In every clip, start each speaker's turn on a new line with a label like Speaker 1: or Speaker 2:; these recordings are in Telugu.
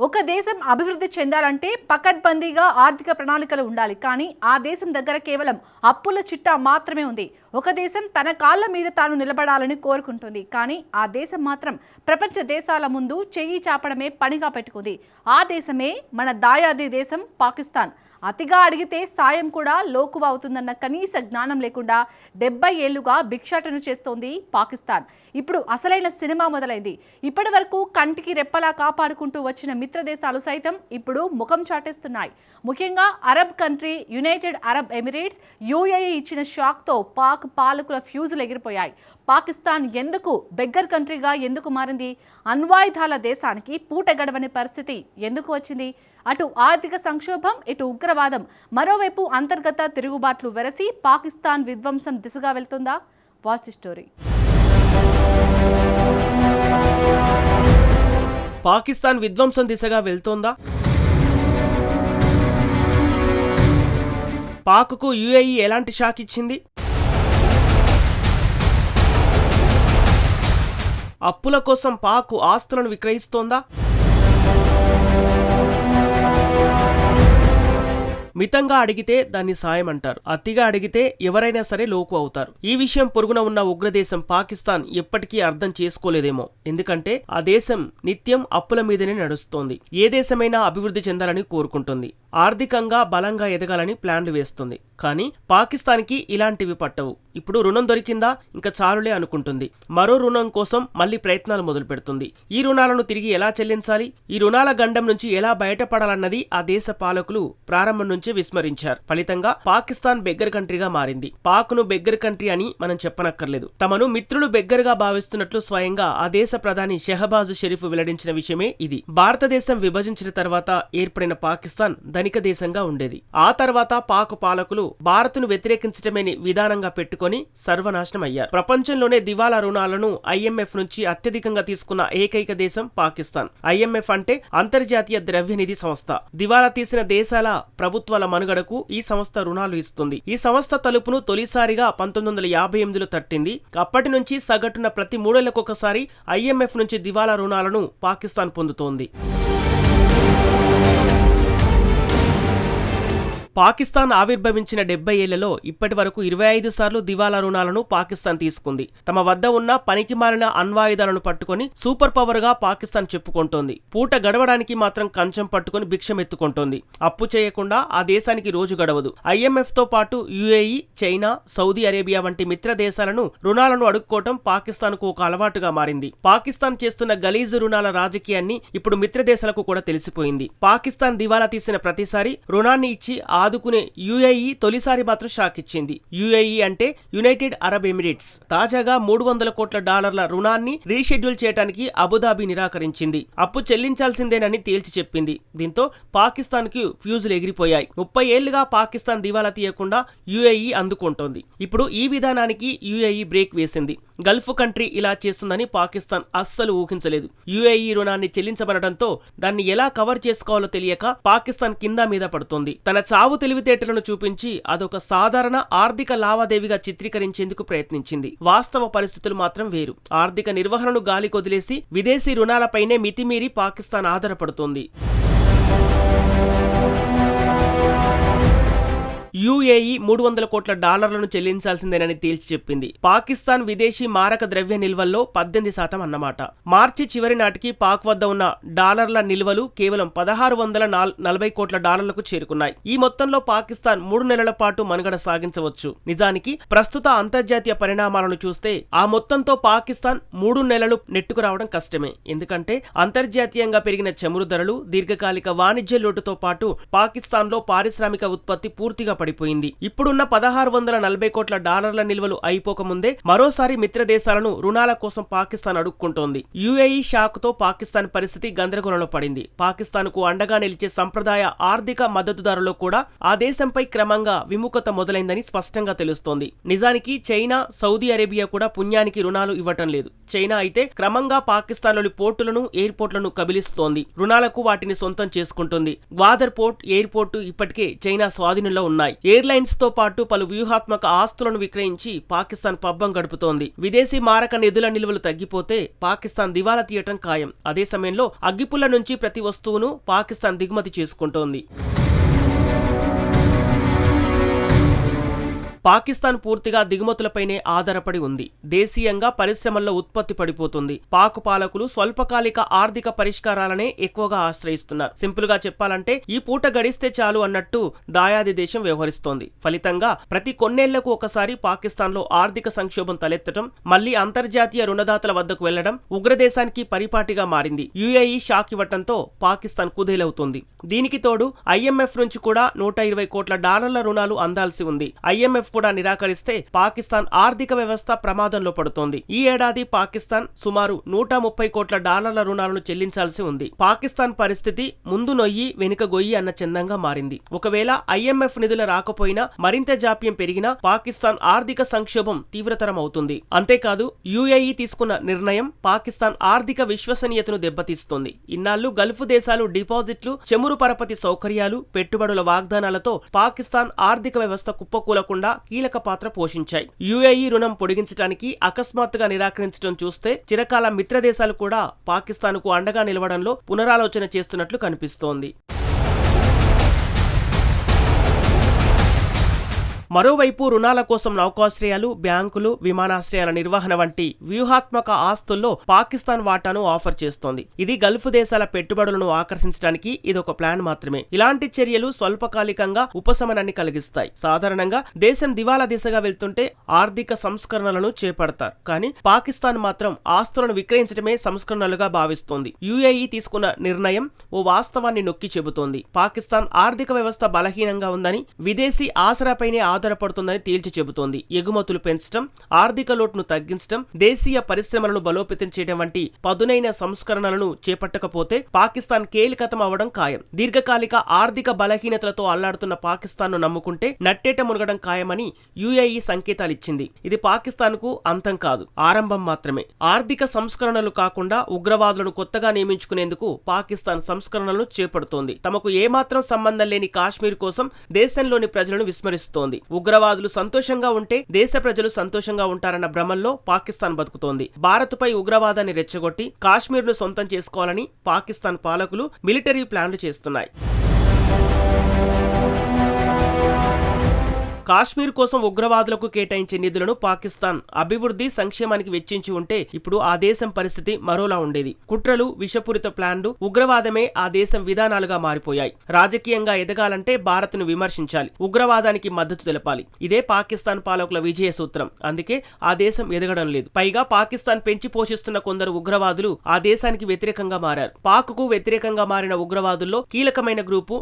Speaker 1: ఒక దేశం అభివృద్ధి చెందాలంటే పకడ్బందీగా ఆర్థిక ప్రణాళికలు ఉండాలి. కానీ ఆ దేశం దగ్గర కేవలం అప్పుల చిట్టా మాత్రమే ఉంది. ఒక దేశం తన కాళ్ళ మీద తాను నిలబడాలని కోరుకుంటుంది. కానీ ఆ దేశం మాత్రం ప్రపంచ దేశాల ముందు చెయ్యి చాపడమే పనిగా పెట్టుకుంది. ఆ దేశమే మన దాయాది దేశం పాకిస్తాన్. అతిగా అడిగితే సాయం కూడా లోకువ అవుతుందన్న కనీస జ్ఞానం లేకుండా 70 ఏళ్లుగా భిక్షాటన చేస్తోంది పాకిస్తాన్. ఇప్పుడు అసలైన సినిమా మొదలైంది. ఇప్పటి వరకు కంటికి రెప్పలా కాపాడుకుంటూ వచ్చిన మిత్ర దేశాలు సైతం ఇప్పుడు ముఖం చాటేస్తున్నాయి. ముఖ్యంగా Arab country United Arab Emirates, UAE ఇచ్చిన షాక్తో పాక్ పాలకుల ఫ్యూజులు ఎగిరిపోయాయి. పాకిస్తాన్ ఎందుకు బెగ్గర్ కంట్రీగా ఎందుకు మారింది? అణ్వాయుధాల దేశానికి పూట గడవని పరిస్థితి ఎందుకు వచ్చింది? అటు ఆర్థిక సంక్షోభం, ఇటు ఉగ్రవాదం, మరోవైపు అంతర్గత తిరుగుబాట్లు వెరసి పాకిస్తాన్ విధ్వంసం దిశగా వెళ్తుందా? Watch the story.
Speaker 2: పాకిస్తాన్ విధ్వంసం దిశగా వెళ్తోందా? పాక్కు యూఏఈ ఎలాంటి షాక్ ఇచ్చింది? అప్పుల కోసం పాక్ ఆస్తులను విక్రయిస్తోందా? మితంగా అడిగితే దాన్ని సాయం అంటారు, అతిగా అడిగితే ఎవరైనా సరే లోకు అవుతారు. ఈ విషయం పొరుగున ఉన్న ఉగ్రదేశం పాకిస్తాన్ ఎప్పటికీ అర్థం చేసుకోలేదేమో. ఎందుకంటే ఆ దేశం నిత్యం అప్పుల మీదనే నడుస్తోంది. ఏ దేశమైనా అభివృద్ధి చెందాలని కోరుకుంటుంది, ఆర్థికంగా బలంగా ఎదగాలని ప్లాన్లు వేస్తుంది. కానీ పాకిస్తాన్కి ఇలాంటివి పట్టవు. ఇప్పుడు రుణం దొరికిందా ఇంకా చాలులే అనుకుంటుంది. మరో రుణం కోసం మళ్లీ ప్రయత్నాలు మొదలు పెడుతుంది. ఈ రుణాలను తిరిగి ఎలా చెల్లించాలి, ఈ రుణాల గండం నుంచి ఎలా బయటపడాలన్నది ఆ దేశ పాలకులు ప్రారంభం నుంచే విస్మరించారు. ఫలితంగా పాకిస్తాన్ బెగ్గర్ కంట్రీగా మారింది. పాక్ను బెగ్గర్ కంట్రీ అని మనం చెప్పనక్కర్లేదు. తమను మిత్రులు బెగ్గర్గా భావిస్తున్నట్లు స్వయంగా ఆ దేశ ప్రధాని షెహబాజు షరీఫ్ వెల్లడించిన విషయమే ఇది. భారతదేశం విభజించిన తర్వాత ఏర్పడిన పాకిస్తాన్ ధనిక దేశంగా ఉండేది. ఆ తర్వాత పాక్ పాలకులు భారత్ను వ్యతిరేకించడమే విధానంగా పెట్టుకుని సర్వనాశనం అయ్యారు. ప్రపంచంలోనే దివాలా రుణాలను ఐఎంఎఫ్ నుంచి అత్యధికంగా తీసుకున్న ఏకైక దేశం పాకిస్తాన్. ఐఎంఎఫ్ అంటే అంతర్జాతీయ ద్రవ్యనిధి సంస్థ. దివాలా తీసిన దేశాల ప్రభుత్వాల మనుగడకు ఈ సంస్థ రుణాలు ఇస్తుంది. ఈ సంస్థ తలుపును తొలిసారిగా 1958లో తట్టింది. అప్పటి నుంచి సగటున ప్రతి 3 ఏళ్లకొకసారి ఐఎంఎఫ్ నుంచి దివాలా రుణాలను పాకిస్తాన్ పొందుతోంది. పాకిస్తాన్ ఆవిర్భవించిన 70 ఏళ్లలో ఇప్పటి వరకు 25 సార్లు దివాలా రుణాలను పాకిస్తాన్ తీసుకుంది. తమ వద్ద ఉన్న పనికిమాలిన అణ్వాయుధాలను పట్టుకుని సూపర్ పవర్ గా పాకిస్తాన్ చెప్పుకుంటోంది. పూట గడవడానికి మాత్రం కంచం పట్టుకుని భిక్షమెత్తుకుంటోంది. అప్పు చేయకుండా ఆ దేశానికి రోజు గడవదు. ఐఎంఎఫ్ తో పాటు యూఏఈ, చైనా, సౌదీ అరేబియా వంటి మిత్ర దేశాలను రుణాలను అడుక్కోవటం పాకిస్తాన్ కు ఒక అలవాటుగా మారింది. పాకిస్తాన్ చేస్తున్న గలీజు రుణాల రాజకీయాన్ని ఇప్పుడు మిత్ర దేశాలకు కూడా తెలిసిపోయింది. పాకిస్తాన్ దివాలా తీసిన ప్రతిసారి రుణాన్ని ఇచ్చి ఆదుకునే యూఏఈ తొలిసారి మాత్రం షాక్ ఇచ్చింది. యూఏఈ అంటే యునైటెడ్ అరబ్ ఎమిరేట్స్. తాజాగా $300 కోట్ల రుణాన్ని రీషెడ్యూల్ చేయడానికి అబుదాబి నిరాకరించింది. అప్పు చెల్లించాల్సిందేనని తేల్చి చెప్పింది. దీంతో పాకిస్తాన్ కు ఫ్యూజులు ఎగిరిపోయాయి. 30 ఏళ్లుగా పాకిస్తాన్ దివాలా తీయకుండా యూఏఈ అందుకుంటోంది. ఇప్పుడు ఈ విధానానికి యూఏఈ బ్రేక్ వేసింది. గల్ఫ్ కంట్రీ ఇలా చేస్తుందని పాకిస్తాన్ అస్సలు ఊహించలేదు. యూఏఈ రుణాన్ని చెల్లించబడటంతో దాన్ని ఎలా కవర్ చేసుకోవాలో తెలియక పాకిస్తాన్ కింద మీద పడుతోంది. తన చావు తెలివితేటలను చూపించి అదొక సాధారణ ఆర్థిక లావాదేవీగా చిత్రీకరించేందుకు ప్రయత్నించింది. వాస్తవ పరిస్థితులు మాత్రం వేరు. ఆర్థిక నిర్వహణను గాలికొదిలేసి విదేశీ రుణాలపైనే మితిమీరి పాకిస్తాన్ ఆధారపడుతోంది. యూఏఈ $300 కోట్ల చెల్లించాల్సిందేనని తేల్చి చెప్పింది. పాకిస్తాన్ విదేశీ మారక ద్రవ్య నిల్వల్లో 18% అన్నమాట. మార్చి చివరి నాటికి పాక్ వద్ద ఉన్న డాలర్ల నిల్వలు కేవలం $1640 కోట్ల చేరుకున్నాయి. ఈ మొత్తంలో పాకిస్తాన్ 3 నెలల పాటు మనుగడ సాగించవచ్చు. నిజానికి ప్రస్తుత అంతర్జాతీయ పరిణామాలను చూస్తే ఆ మొత్తంతో పాకిస్తాన్ 3 నెలలు నెట్టుకురావడం కష్టమే. ఎందుకంటే అంతర్జాతీయంగా పెరిగిన చమురు ధరలు, దీర్ఘకాలిక వాణిజ్య లోటుతో పాటు పాకిస్తాన్లో పారిశ్రామిక ఉత్పత్తి పూర్తిగా పడిపోయింది. ఇప్పుడున్న $1640 కోట్ల నిల్వలు అయిపోకముందే మరోసారి మిత్ర దేశాలను రుణాల కోసం పాకిస్తాన్ అడుక్కుంటోంది. యూఏఈ షాక్ తో పాకిస్తాన్ పరిస్థితి గందరగోళంలో పడింది. పాకిస్తాన్ కు అండగా నిలిచే సంప్రదాయ ఆర్థిక మద్దతుదారులో కూడా ఆ దేశంపై క్రమంగా విముఖత మొదలైందని స్పష్టంగా తెలుస్తోంది. నిజానికి చైనా, సౌదీ అరేబియా కూడా పుణ్యానికి రుణాలు ఇవ్వటం లేదు. చైనా అయితే క్రమంగా పాకిస్తాన్లోని పోర్టులను, ఎయిర్పోర్ట్లను కబిలిస్తోంది. రుణాలకు వాటిని సొంతం చేసుకుంటుంది. గ్వాదర్ పోర్ట్, ఎయిర్పోర్టు ఇప్పటికే చైనా స్వాధీనంలో ఉన్నాయి. ఉన్నాయి. ఎయిర్లైన్స్ తో పాటు పలు వ్యూహాత్మక ఆస్తులను విక్రయించి పాకిస్తాన్ పబ్బం గడుపుతోంది. విదేశీ మారక నిధుల నిల్వలు తగ్గిపోతే పాకిస్తాన్ దివాలా తీయటం ఖాయం. అదే సమయంలో అగ్గిపుల్ల నుంచి ప్రతి వస్తువును పాకిస్తాన్ దిగుమతి చేసుకుంటోంది. పాకిస్తాన్ పూర్తిగా దిగుమతులపైనే ఆధారపడి ఉంది. దేశీయంగా పరిశ్రమల్లో ఉత్పత్తి పడిపోతుంది. పాక్ పాలకులు స్వల్పకాలిక ఆర్థిక పరిష్కారాలనే ఎక్కువగా ఆశ్రయిస్తున్నారు. సింపుల్ గా చెప్పాలంటే ఈ పూట గడిస్తే చాలు అన్నట్టు దాయాది దేశం వ్యవహరిస్తోంది. ఫలితంగా ప్రతి కొన్నేళ్లకు ఒకసారి పాకిస్తాన్ లో ఆర్థిక సంక్షోభం తలెత్తడం, మళ్లీ అంతర్జాతీయ రుణదాతల వద్దకు వెళ్లడం ఉగ్రదేశానికి పరిపాటిగా మారింది. యుఏఈ షాక్ ఇవ్వటంతో పాకిస్తాన్ కుదేలవుతుంది. దీనికి తోడు IMF నుంచి కూడా $120 కోట్ల రుణాలు అందాల్సి ఉంది. IMF కూడా నిరాకరిస్తే పాకిస్తాన్ ఆర్థిక వ్యవస్థ ప్రమాదంలో పడుతోంది. ఈ ఏడాది పాకిస్తాన్ సుమారు $130 కోట్ల రుణాలను చెల్లించాల్సి ఉంది. పాకిస్తాన్ పరిస్థితి ముందు నొయ్యి వెనుక గొయ్యి అన్న చందంగా మారింది. ఒకవేళ IMF నిధుల రాకపోయినా మరింత జాప్యం పెరిగినా పాకిస్తాన్ ఆర్థిక సంక్షోభం తీవ్రతరం అవుతుంది. అంతేకాదు UAE తీసుకున్న నిర్ణయం పాకిస్తాన్ ఆర్థిక విశ్వసనీయతను దెబ్బతీస్తుంది. ఇన్నాళ్లు గల్ఫ్ దేశాలు డిపాజిట్లు, చెమురు పరపతి సౌకర్యాలు, పెట్టుబడుల వాగ్దానాలతో పాకిస్తాన్ ఆర్థిక వ్యవస్థ కుప్పకూలకుండా కీలక పాత్ర పోషించాయి. UAE రుణం పొడిగించడానికి అకస్మాత్తుగా నిరాకరించడం చూస్తే చిరకాల మిత్రదేశాలు కూడా పాకిస్తాన్కు అండగా నిలవడంలో పునరాలోచన చేస్తున్నట్లు కనిపిస్తోంది. మరోవైపు రుణాల కోసం నౌకాశ్రయాలు, బ్యాంకులు, విమానాశ్రయాల నిర్వహణ వంటి వ్యూహాత్మక ఆస్తుల్లో పాకిస్తాన్ వాటాను ఆఫర్ చేస్తోంది. ఇది గల్ఫ్ దేశాల పెట్టుబడులను ఆకర్షించడానికి ఇదొక ప్లాన్ మాత్రమే. ఇలాంటి చర్యలు స్వల్పకాలికంగా ఉపశమనాన్ని కలిగిస్తాయి. సాధారణంగా దేశం దివాలా దిశగా వెళ్తుంటే ఆర్థిక సంస్కరణలను చేపడతారు. కానీ పాకిస్తాన్ మాత్రం ఆస్తులను విక్రయించడమే సంస్కరణలుగా భావిస్తోంది. UAE తీసుకున్న నిర్ణయం ఓ వాస్తవాన్ని నొక్కి చెబుతోంది. పాకిస్తాన్ ఆర్థిక వ్యవస్థ బలహీనంగా ఉందని, విదేశీ ఆసరాపైనే ఆధారపడుతుందని తేల్చి చెబుతోంది. ఎగుమతులు పెంచడం, ఆర్థిక లోటును తగ్గించడం, దేశీయ పరిశ్రమలను బలోపేతం చేయడం వంటి పదునైన సంస్కరణలను చేపట్టకపోతే పాకిస్తాన్ కేలికతం అవడం ఖాయం. దీర్ఘకాలిక ఆర్థిక బలహీనతలతో అల్లాడుతున్న పాకిస్తాన్ను నమ్ముకుంటే నట్టేట మునగడం ఖాయమని UAE సంకేతాలిచ్చింది. ఇది పాకిస్తాన్కు అంతం కాదు, ఆరంభం మాత్రమే. ఆర్థిక సంస్కరణలు కాకుండా ఉగ్రవాదులను కొత్తగా నియమించుకునేందుకు పాకిస్తాన్ సంస్కరణలను చేపడుతోంది. తమకు ఏమాత్రం సంబంధం లేని కాశ్మీర్ కోసం దేశంలోని ప్రజలను విస్మరిస్తోంది. ఉగ్రవాదులు సంతోషంగా ఉంటే దేశ ప్రజలు సంతోషంగా ఉంటారన్న భ్రమల్లో పాకిస్తాన్ బతుకుతోంది. భారత్పై ఉగ్రవాదాన్ని రెచ్చగొట్టి కాశ్మీర్ను సొంతం చేసుకోవాలని పాకిస్తాన్ పాలకులు మిలిటరీ ప్లాన్లు చేస్తున్నాయి. కాశ్మీర్ కోసం ఉగ్రవాదులకు కేటాయించే నిధులను పాకిస్తాన్ అభివృద్ధి, సంక్షేమానికి వెచ్చించి ఉంటే ఇప్పుడు ఆ దేశం పరిస్థితి మరోలా ఉండేది. కుట్రలు, విషపూరిత ప్లాన్లు, ఉగ్రవాదమే ఆ దేశం విధానాలుగా మారిపోయాయి. రాజకీయంగా ఎదగాలంటే భారత్ను విమర్శించాలి, ఉగ్రవాదానికి మద్దతు తెలపాలి. ఇదే పాకిస్తాన్ పాలకుల విజయ సూత్రం. అందుకే ఆ దేశం ఎదగడం లేదు. పైగా పాకిస్తాన్ పెంచి పోషిస్తున్న కొందరు ఉగ్రవాదులు ఆ దేశానికి వ్యతిరేకంగా మారారు. పాక్కు వ్యతిరేకంగా మారిన ఉగ్రవాదుల్లో కీలకమైన గ్రూపు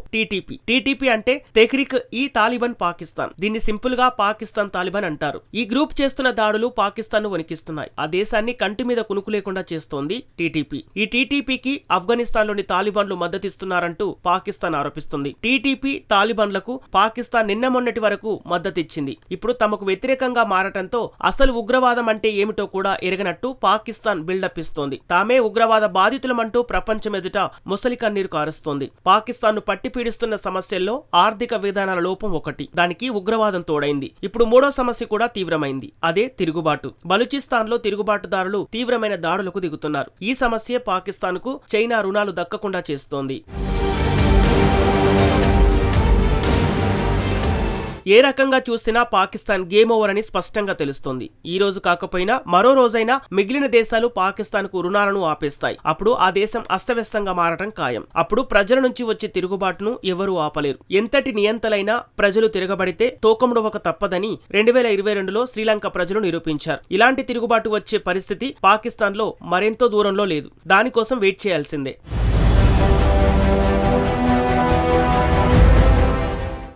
Speaker 2: TTP అంటే తెహ్రీక్ ఈ తాలిబాన్ పాకిస్తాన్. దీన్ని సింపుల్ గా పాకిస్తాన్ తాలిబాన్ అంటారు. ఈ గ్రూప్ చేస్తున్న దాడులు పాకిస్తాన్ ను వణికిస్తున్నాయి. ఆ దేశాన్ని కంటి మీద కునుకు లేకుండా చేస్తోంది TTP. ఈ TTPకి ఆఫ్ఘనిస్తాన్లోని తాలిబాన్లు మద్దతిస్తున్నారంటూ పాకిస్తాన్ ఆరోపిస్తుంది. TTP తాలిబాన్లకు పాకిస్తాన్ నిన్న మొన్నటి వరకు మద్దతిచ్చింది. ఇప్పుడు తమకు వ్యతిరేకంగా మారటంతో అసలు ఉగ్రవాదం అంటే ఏమిటో కూడా ఎరగనట్టు పాకిస్తాన్ బిల్డప్ ఇస్తోంది. తామే ఉగ్రవాద బాధితులమంటూ ప్రపంచం ఎదుట ముసలి కన్నీరు కారుస్తోంది. పాకిస్తాన్ ను పట్టి పీడిస్తున్న సమస్యల్లో ఆర్థిక విధానాల లోపం ఒకటి. దానికి ఉగ్రవాదం తోడైంది. ఇప్పుడు మూడో సమస్య కూడా తీవ్రమైంది. అదే తిరుగుబాటు. బలూచిస్తాన్ లో తిరుగుబాటుదారులు తీవ్రమైన దాడులకు దిగుతున్నారు. ఈ సమస్య పాకిస్తాన్ కు చైనా రుణాలు దక్కకుండా చేస్తోంది. ఏ రకంగా చూసినా పాకిస్తాన్ గేమ్ ఓవర్ అని స్పష్టంగా తెలుస్తోంది. ఈ రోజు కాకపోయినా మరో రోజైనా మిగిలిన దేశాలు పాకిస్తాన్ కు రుణాలను ఆపేస్తాయి. అప్పుడు ఆ దేశం అస్తవ్యస్తంగా మారటం ఖాయం. అప్పుడు ప్రజల నుంచి వచ్చే తిరుగుబాటును ఎవరూ ఆపలేరు. ఎంతటి నియంతలైనా ప్రజలు తిరగబడితే తోకముడవక తప్పదని 2022లో శ్రీలంక ప్రజలు నిరూపించారు. ఇలాంటి తిరుగుబాటు వచ్చే పరిస్థితి పాకిస్తాన్ లో మరెంతో దూరంలో లేదు. దానికోసం వెయిట్ చేయాల్సిందే.